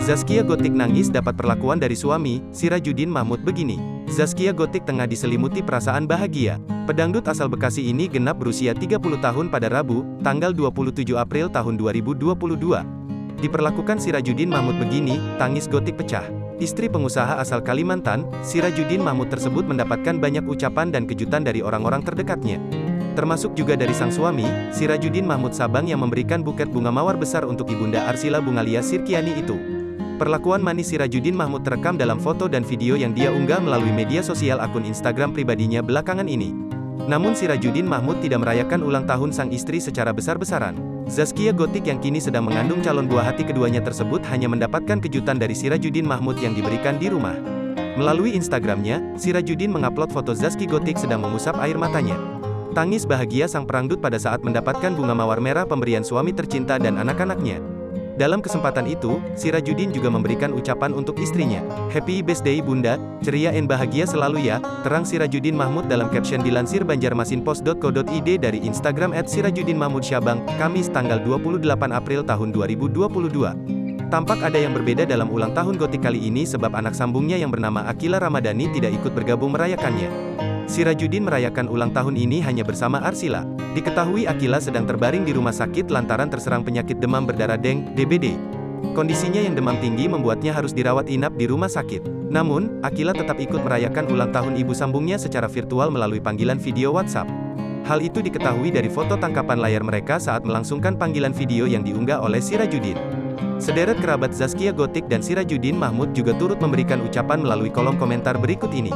Zaskia Gotik nangis dapat perlakuan dari suami, Sirajuddin Mahmud begini. Zaskia Gotik tengah diselimuti perasaan bahagia. Pedangdut asal Bekasi ini genap berusia 30 tahun pada Rabu, tanggal 27 April tahun 2022. Diperlakukan Sirajuddin Mahmud begini, tangis Gotik pecah. Istri pengusaha asal Kalimantan, Sirajuddin Mahmud tersebut mendapatkan banyak ucapan dan kejutan dari orang-orang terdekatnya. Termasuk juga dari sang suami, Sirajuddin Mahmud Sabang yang memberikan buket bunga mawar besar untuk Ibunda Arsila Bungalia Sirkiani itu. Perlakuan manis Sirajuddin Mahmud terekam dalam foto dan video yang dia unggah melalui media sosial akun Instagram pribadinya belakangan ini. Namun Sirajuddin Mahmud tidak merayakan ulang tahun sang istri secara besar-besaran. Zaskia Gotik yang kini sedang mengandung calon buah hati keduanya tersebut hanya mendapatkan kejutan dari Sirajuddin Mahmud yang diberikan di rumah. Melalui Instagramnya, Sirajuddin mengupload foto Zaskia Gotik sedang mengusap air matanya. Tangis bahagia sang perangdut pada saat mendapatkan bunga mawar merah pemberian suami tercinta dan anak-anaknya. Dalam kesempatan itu, Sirajuddin juga memberikan ucapan untuk istrinya. Happy birthday Bunda, ceria dan bahagia selalu ya, terang Sirajuddin Mahmud dalam caption dilansir banjarmasinpost.co.id dari Instagram @sirajuddinmahmudsyabang, Kamis tanggal 28 April tahun 2022. Tampak ada yang berbeda dalam ulang tahun Gotik kali ini sebab anak sambungnya yang bernama Akila Ramadhani tidak ikut bergabung merayakannya. Sirajuddin merayakan ulang tahun ini hanya bersama Arsila. Diketahui Akila sedang terbaring di rumah sakit lantaran terserang penyakit demam berdarah DENG, DBD. Kondisinya yang demam tinggi membuatnya harus dirawat inap di rumah sakit. Namun, Akila tetap ikut merayakan ulang tahun ibu sambungnya secara virtual melalui panggilan video WhatsApp. Hal itu diketahui dari foto tangkapan layar mereka saat melangsungkan panggilan video yang diunggah oleh Sirajuddin. Sederet kerabat Zaskia Gotik dan Sirajuddin Mahmud juga turut memberikan ucapan melalui kolom komentar berikut ini.